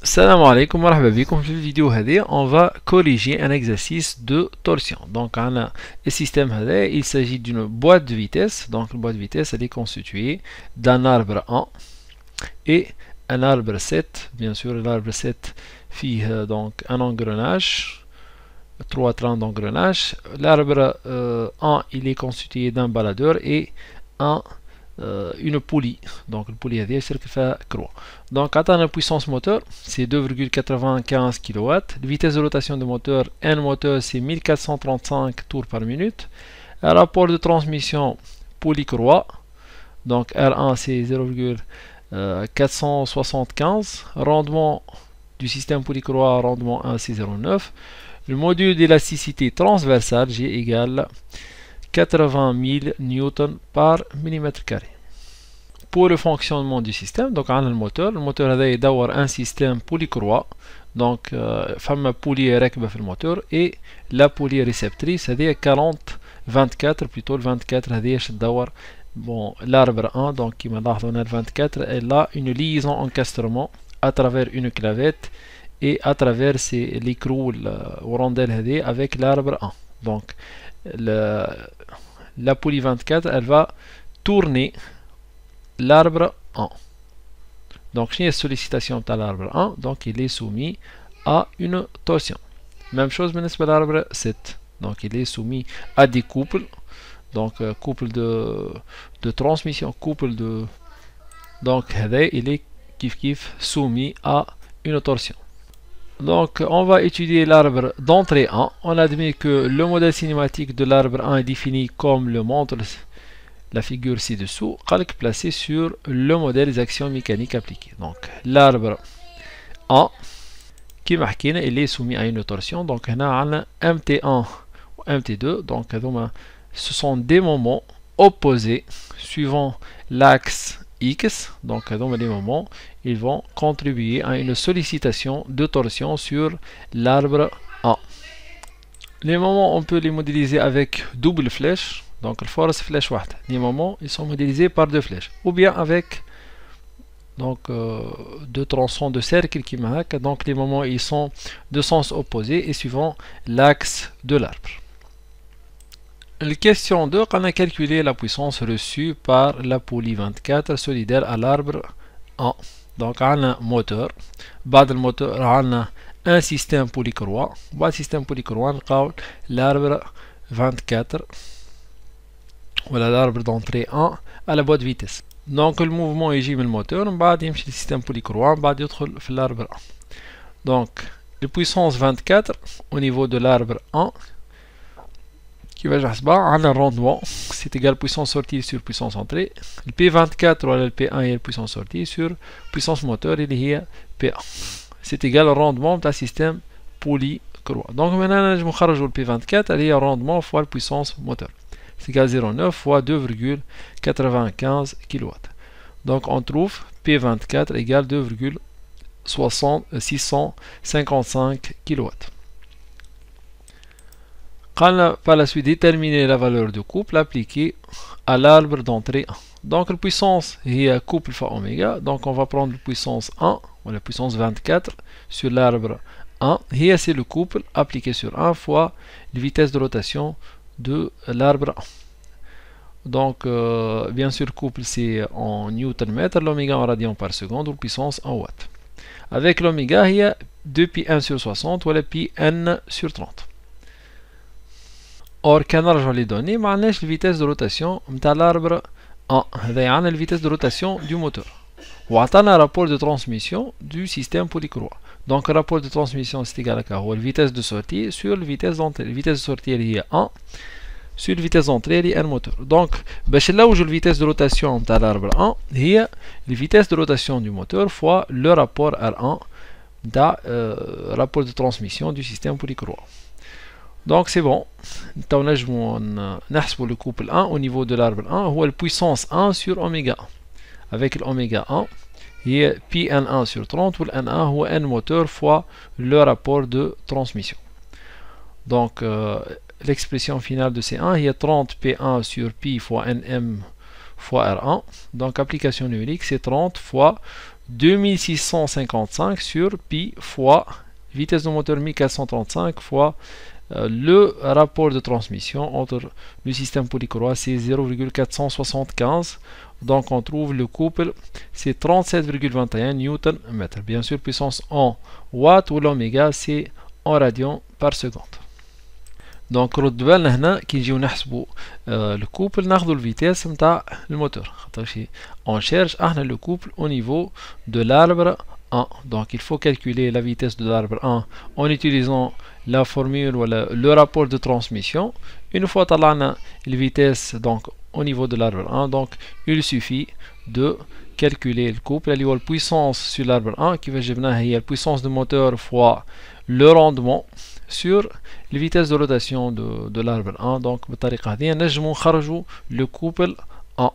Salam alaikum wa rahmatullahi. Comme je l'ai vidéo on va corriger un exercice de torsion. Donc, on a le système il s'agit d'une boîte de vitesse. Donc, la boîte de vitesse elle est constituée d'un arbre 1 et un arbre 7. Bien sûr, l'arbre 7 fait donc un engrenage, 3 trains d'engrenage. L'arbre 1 il est constitué d'un baladeur et une poulie. Donc, la poulie c'est que fait croix. Donc, atteindre la puissance moteur, c'est 2,95 kW. La vitesse de rotation du moteur, N moteur, c'est 1435 tours par minute. Un rapport de transmission poulie-croix, donc R1, c'est 0,475. Rendement du système poulie-croix, rendement 1, c'est 0,9. Le module d'élasticité transversale, G égale 80 000 newtons par millimètre carré. Pour le fonctionnement du système, donc on a le moteur est d'avoir un système poulie-croix, donc femme poulie rakba في الموتور et la poulie réceptrice c'est 24 plutôt le 24 هذه تدور bon l'arbre 1 donc qui ملاحظ on a le 24 elle a une liaison encastrement à travers une clavette et à travers l'écrou ou rondelle هذه avec l'arbre 1. Donc la poulie 24 elle va tourner l'arbre 1. Donc, chez la sollicitation de l'arbre 1, donc il est soumis à une torsion. Même chose pour l'arbre 7. Donc, il est soumis à des couples. Donc, couple de transmission, couple de. Donc, il est kif soumis à une torsion. Donc, on va étudier l'arbre d'entrée 1. On admet que le modèle cinématique de l'arbre 1 est défini comme le montre la figure ci-dessous, placé sur le modèle des actions mécaniques appliquées. Donc, l'arbre 1, qui marque, il est soumis à une torsion. Donc, on a MT1 ou MT2. Donc, ce sont des moments opposés suivant l'axe X. Donc, les moments, ils vont contribuer à une sollicitation de torsion sur l'arbre 1. Les moments, on peut les modéliser avec double flèche. Donc, le force flèche واحدة. Les moments, ils sont modélisés par deux flèches. Ou bien avec donc deux tronçons de cercle qui marquent. Donc, les moments, ils sont de sens opposé et suivant l'axe de l'arbre. La question 2, on a calculé la puissance reçue par la poulie 24 solidaire à l'arbre 1. Donc, on a un moteur. بعد الموتور on a un système poulie-croix. بعد système poulie-croix, on a l'arbre 24. Voilà l'arbre d'entrée 1 à la boîte de vitesse. Donc le mouvement يجي من الموتور من بعد يمشي للسيستم بوليكروا من بعد يدخل في l'arbre 1. Donc la puissance 24 au niveau de l'arbre 1 qui va نحسبها عندنا rendement c'est égal puissance sortie sur puissance entrée. Le P24 ولا le P1 هي puissance sortie sur puissance moteur اللي هي P1. C'est égal au rendement de système poulie-croix. Donc maintenant نجم نخرجوا le P24 اللي هي rendement fois la puissance moteur. C'est égal à 0,9 fois 2,95 kW. Donc on trouve P24 égale 2,655 kW. Par la suite, déterminer la valeur de couple appliquée à l'arbre d'entrée 1. Donc la puissance est couple fois oméga. Donc on va prendre la puissance 1 ou la puissance 24 sur l'arbre 1. Et c'est le couple appliqué sur 1 fois la vitesse de rotation de l'arbre 1. Donc, bien sûr, couple c'est en newton mètre, l'oméga en radian par seconde ou puissance en watt. Avec l'oméga, il y a 2 pi 1 sur 60 ou la pi n sur 30. Or, quand on les données, on a la vitesse de rotation de l'arbre 1. On a la vitesse de rotation du moteur. On a un rapport de transmission du système poulie-croix. Donc, le rapport de transmission c'est égal à la vitesse de sortie sur la vitesse d'entrée. La vitesse de sortie est 1 sur la vitesse d'entrée est 1 moteur. Donc, là où j'ai la vitesse de rotation de l'arbre 1, il y a la vitesse de rotation du moteur fois le rapport R1 rapport de transmission du système poulie-croix. Donc, c'est bon. On a le couple 1 au niveau de l'arbre 1, ou la puissance 1 sur oméga 1. Avec l'oméga 1, il y a pi n1 sur 30 ou le n1 ou n moteur fois le rapport de transmission. Donc, l'expression finale de C1 il y a 30 P1 sur pi fois nm fois R1. Donc application numérique c'est 30 fois 2655 sur pi fois vitesse de moteur 1435 fois le rapport de transmission entre le système polycroix, c'est 0,475. Donc on trouve le couple, c'est 37,21 Nm. Bien sûr, puissance en watts ou l'oméga, c'est en radians par seconde. Donc رد بالنا هنا كي نجيو نحسبوا الكوبل ناخذوا الفيتاس نتاع الموتور خاطر on cherche احنا le couple au niveau de l'arbre 1. Donc il faut calculer la vitesse de l'arbre 1 en utilisant la formule ou le rapport de transmission. Une fois طلعنا la vitesse donc au niveau de l'arbre 1, donc il suffit de calculer le couple اللي هو la puissance sur l'arbre 1 qui va جبناها هي la puissance de moteur fois le rendement sur les vitesses de rotation de l'arbre 1. Donc بالطريقة هذه نجمو نخرجوا le couple 1.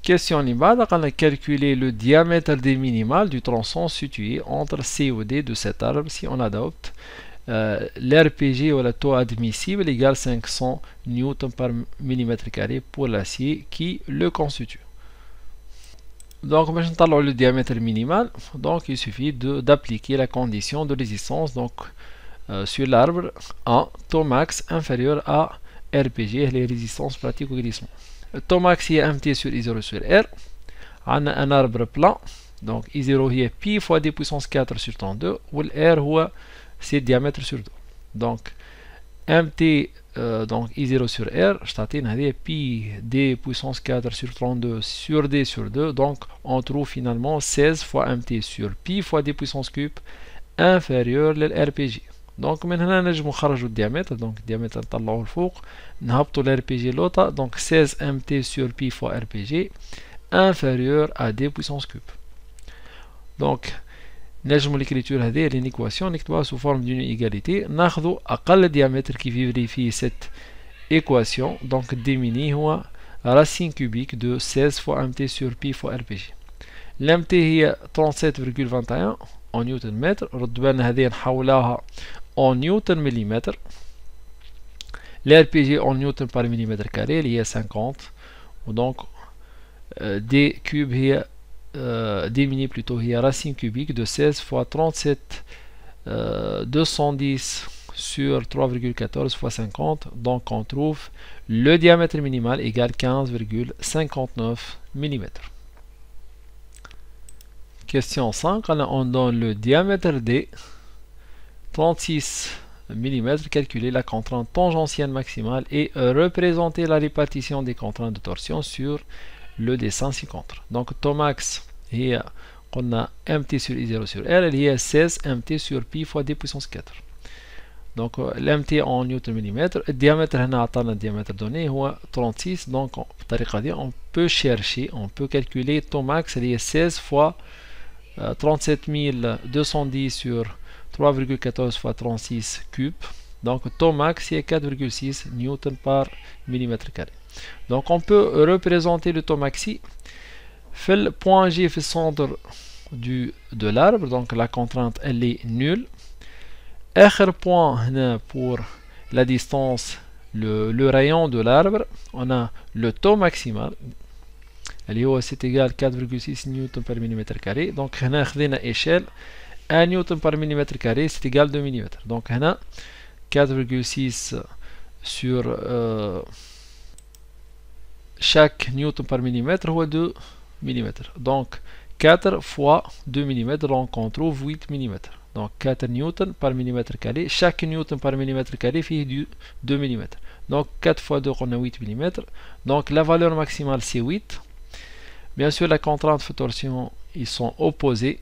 Question اللي بعد قالنا calculer le diamètre des minimales du tronçon situé entre C ou D de cet arbre si on adopte l'RPG ou le taux admissible égale 500 Newton par millimètre carré pour l'acier qui le constitue. Donc, باش نطلعوا le diamètre minimal, donc il suffit d'appliquer la condition de résistance donc sur l'arbre 1, taux max inférieur à RPG, les résistances pratiques au glissement. Le taux max est MT sur I0 sur R. On a un arbre plan, donc I0 est pi fois d puissance 4 sur 32, ou le R c'est diamètre sur 2. Donc MT donc I0 sur R, je pi d puissance 4 sur 32 sur d sur 2, donc on trouve finalement 16 fois MT sur pi fois d puissance cube inférieur à RPG. Donc من هنا نجمو نخرجوا الديامتر، donc الديامتر نطلعوه لفوق نهبطوا ال RPG لوطا، donc 16 MT sur pi fois RPG inférieur à d puissance cube. Donc نجمو l'écriture هذه l'équation نكتبوها sous forme d'une égalité، ناخذوا أقل diamètre qui vérifie cette équation، donc d mini هو racine cubique de 16 fois MT sur pi fois RPG. l'MT هي 37,21 en نيوتن متر، رد بالنا هذه نحولها en نيوتن مليمتر، l'RPG en نيوتن par millimètre carré اللي هي 50، donc d cube هي d mini plutôt هي racine cubique de 16 fois 37 210 sur 3,14 fois 50, donc on trouve le diamètre minimal égale 15,59 mm. Question 5, on donne le diamètre D 36 mm, calculer la contrainte tangentielle maximale et représenter la répartition des contraintes de torsion sur le dessin ci-contre. Donc taux max on a MT sur I0 sur R, il y a 16 MT sur pi fois d puissance 4. Donc l'MT en newton millimètre, le diamètre le diamètre donné est 36, donc on peut chercher, on peut calculer taux max, il y a 16 fois 37210 sur 3,14 fois 36 cube, donc taux max est 4,6 newton par millimètre carré. Donc on peut représenter le taux maxi. Fait le point G fait le centre de l'arbre, donc la contrainte elle est nulle. Autre point pour la distance, le rayon de l'arbre, on a le taux maximal, c'est égal à 4,6 newton par millimètre carré. Donc on a une échelle 1 newton par millimètre carré, c'est égal à 2 mm. Donc on a 4,6 sur chaque newton par millimètre ou 2 mm. Donc 4 fois 2 mm, donc on trouve 8 mm. Donc 4 newton par millimètre carré, chaque newton par millimètre carré fait du 2 mm. Donc 4 fois 2 on a 8 mm. Donc la valeur maximale c'est 8. Bien sûr la contrainte de torsion ils sont opposés.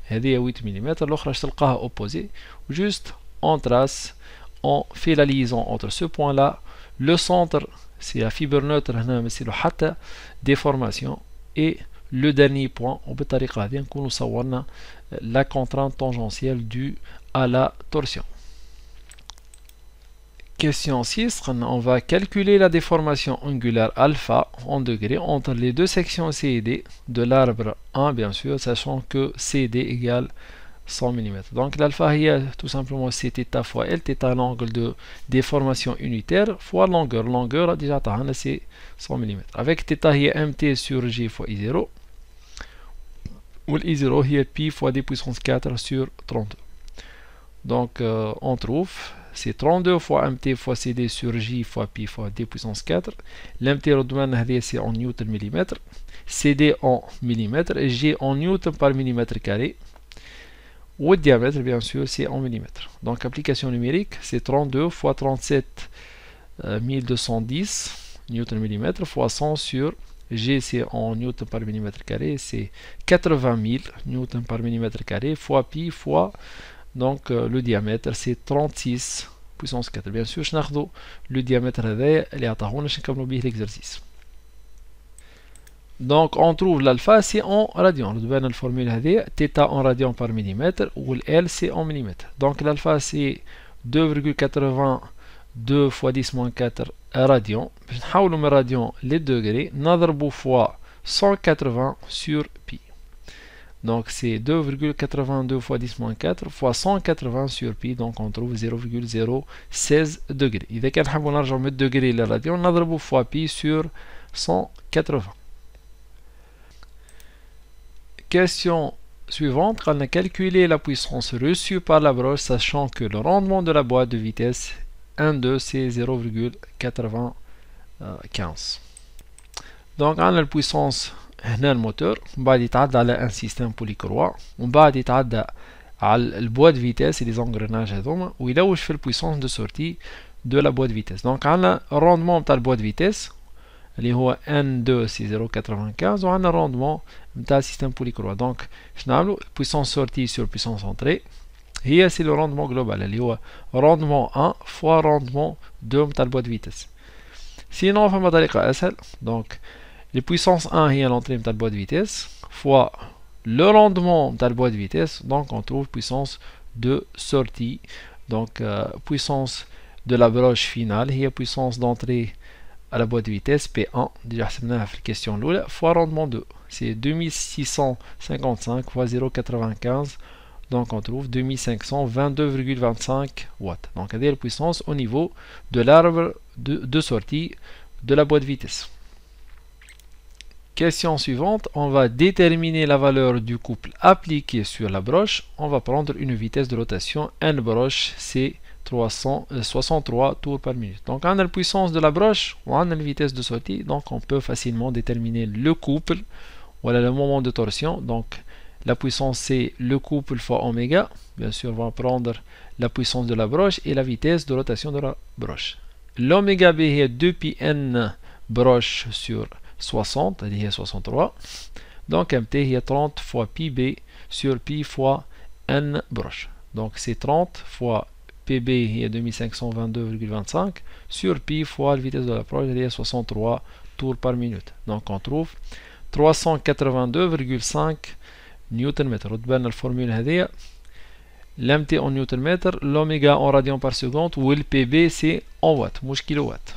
هذه 8 mm، l'autre تلقاها opposée. Juste on trace, on fait la liaison entre ce point là, le centre c'est la fibre neutre هنا مثل حتى déformation et le dernier point. وبالطريقة هذه نكونوا صورنا la contrainte tangentielle due à la torsion. Question 6, on va calculer la déformation angulaire alpha en degrés entre les deux sections C et D de l'arbre 1, bien sûr, sachant que CD égale 100 mm. Donc l'alpha est tout simplement C θ fois L, θ l'angle de déformation unitaire fois longueur. Longueur déjà c'est 100 mm. Avec θ est MT sur G fois I0. ou I0 هي pi fois d puissance 4 sur 32. Donc on trouve c'est 32 fois mt fois cd sur j fois pi fois d puissance 4. L'mt c'est en newton millimètre, cd en millimètre et j en newton par millimètre carré. Ou le diamètre bien sûr c'est en millimètres. Donc application numérique c'est 32 fois 37 1210 newton millimètre fois 100 sur G c'est en newton par millimètre carré, c'est 80 000 newton par millimètre carré fois pi fois donc le diamètre c'est 36 puissance 4. Bien sûr je n'ai le diamètre هذا اللي عطاهولنا باش نكملوا به l'exercice. Donc on trouve l'alpha c'est en radian. La formule هذه θ en radian par millimètre ou L c'est en millimètre. Donc l'alpha c'est 2,82 fois 10-4 radian. باش نحولوا من radian les degrés نضربوا fois 180 sur pi. Donc c'est 2,82 fois 10-4 fois 180 sur pi, donc on trouve 0,016 degrés. إذا كان نحبوا نرجعوا من degrés للراديان نضربوا fois pi sur 180. Question suivante, on a calculé la puissance reçue par la broche sachant que le rendement de la boîte de vitesse 1,2 c'est 0,95. Donc on a la puissance هنا الموتور ومن بعد يتعدى على ان سيستم بوليكروا ومن بعد يتعدى على البواد فيتاس لي زونغريناج هذوما ويلوج في البويسونس دو سورتي دو لا بواد فيتاس. دونك عندنا الروندمون نتاع البواد فيتاس اللي هو N2 سي 0.95 وعندنا الروندمون نتاع السيستم بوليكروا. دونك باش نعملو بويسونس سورتي سور بويسونس انتري هي سي لو روندمون جلوبال اللي هو روندمون 1 فوا روندمون 2 نتاع البواد فيتاس. سينون فما طريقة اسهل. دونك les puissance 1 est l'entrée de la boîte de vitesse fois le rendement de la boîte de vitesse, donc on trouve puissance de sortie. Donc puissance de la broche finale et puissance d'entrée à la boîte de vitesse P1 déjà c'est la question fois rendement 2 c'est 2655 fois 0,95 donc on trouve 2522,25 watts. Donc c'est la puissance au niveau de l'arbre de sortie de la boîte de vitesse. Question suivante, on va déterminer la valeur du couple appliqué sur la broche. On va prendre une vitesse de rotation N broche, c'est 63 tours par minute. Donc on a la puissance de la broche, on a la vitesse de sortie, donc on peut facilement déterminer le couple. Voilà le moment de torsion. Donc la puissance c'est le couple fois oméga. Bien sûr on va prendre la puissance de la broche et la vitesse de rotation de la broche. L'oméga B est 2πn broche sur 60, c'est 63. Donc MT est 30 fois PB sur pi fois N broche. Donc c'est 30 fois PB est 2522,25 sur pi fois la vitesse de la broche, c'est 63 tours par minute. Donc on trouve 382,5 نيوتن متر. وتبان الفورمول هذه l'MT en newton mètre, l'oméga en radian par seconde ou le PB c'est en watts, مش kilowatt.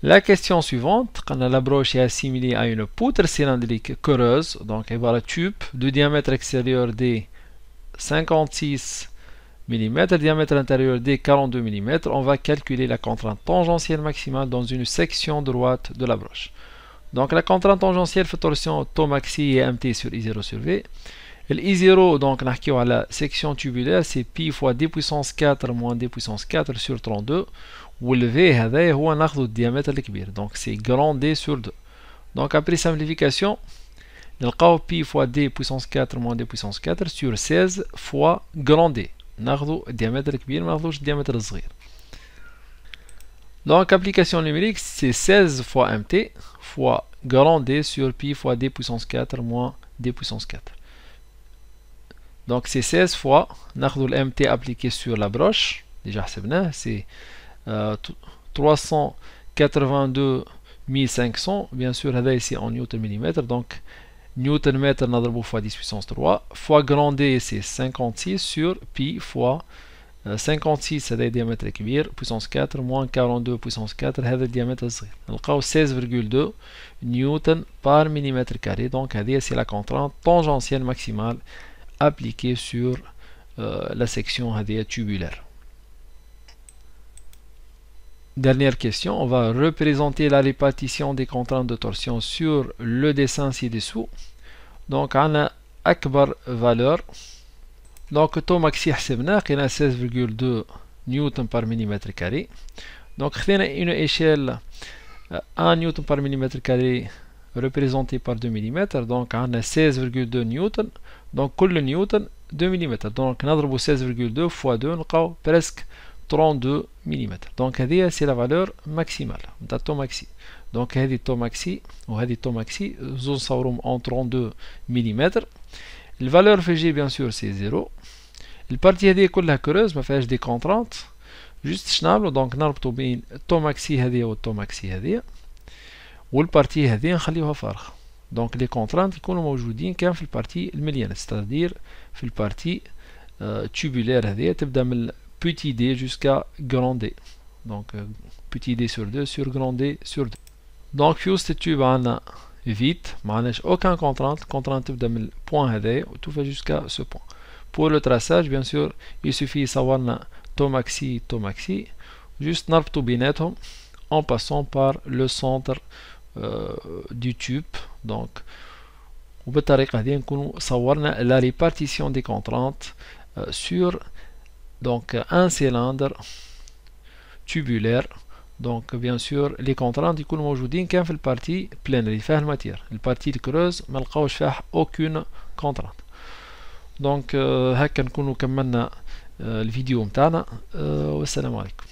La question suivante, quand la broche est assimilée à une poutre cylindrique creuse, donc elle va la tube de diamètre extérieur d 56 mm, diamètre intérieur d 42 mm, on va calculer la contrainte tangentielle maximale dans une section droite de la broche. Donc la contrainte tangentielle fait torsion taux maxi et mt sur I0 sur V. I0 donc نحكيو على section tubulaire c'est pi fois d puissance 4 moins d puissance 4 sur 32 والV هذا هو ناخذ الديامتر الكبير donc c'est grand D sur 2. Donc après simplification نلقاو pi fois d puissance 4 moins d puissance 4 sur 16 fois grand D. ناخذ الديامتر الكبير ما ناخذوش الديامتر الصغير. Donc application numérique c'est 16 fois mt fois grand D sur pi fois d puissance 4 moins d puissance 4. Donc c'est 16 fois ناخذ الMT appliqué sur la broche déjà حسبناه c'est 382 500 bien sûr هذا ici en newton millimètre donc newton mètre نضربه fois 10 puissance 3 fois grand D c'est 56 sur pi fois 56 هذا diamètre كبير puissance 4 moins 42 puissance 4 هذا الديامتر الصغير نلقاو 16,2 newton par millimètre carré. Donc هذه c'est la contrainte tangentielle maximale appliquée sur la section هذه tubulaire. Dernière question, on va représenter la répartition des contraintes de torsion sur le dessin ci-dessous. Donc on a أكبر valeur. Donc taux maxi حسبناه لقينا 16,2 نيوتن par millimètre carré. Donc خدينا une échelle 1 newton par millimètre carré représenté par 2 mm. Donc on a 16,2 newton. Donc كل نيوتن 2 mm. Donc نضرب 16,2 fois 2 نلقاو presque 32 mm. Donc هذه c'est la valeur maximale نتاع التو maxi. Donc هذه التو maxi وهذه التو maxi زوج نصورهم en 32 mm. الفالور في جي bien sûr c'est 0. البارتي هذه كلها كروز ما فيهاش دي كونترانت. جوست شنعملو دونك نربطو بين التو ماكسي هذه والتو ماكسي هذه والبارتي هذه نخليوها فارغة. دونك لي كونترانت يكونوا موجودين كان في البارتي المليانة ستادير في البارتي تubulaire هذه تبدا من petit d jusqu'à grand d. Donc petit d sur 2 sur grand d sur 2. Donc في وسط التوب عندنا vide معناش aucun contrainte تبدا من البوان هذايا وتوفى jusqu'à ce point. Pour le traçage bien sûr il suffit يصورنا تو maxi juste نربطو بيناتهم en passant par le centre du tube. Donc وبالطريقة هذه نكونوا صورنا la répartition des contraintes sur donc un cylindre tubulaire. Donc bien sûr les contraintes يكونوا موجودين كان في البارتي pleine اللي فيها الماتير. البارتي الكروز ما لقاوش فيها aucune contrainte. Donc هكا نكونوا كملنا الفيديو متاعنا والسلام عليكم.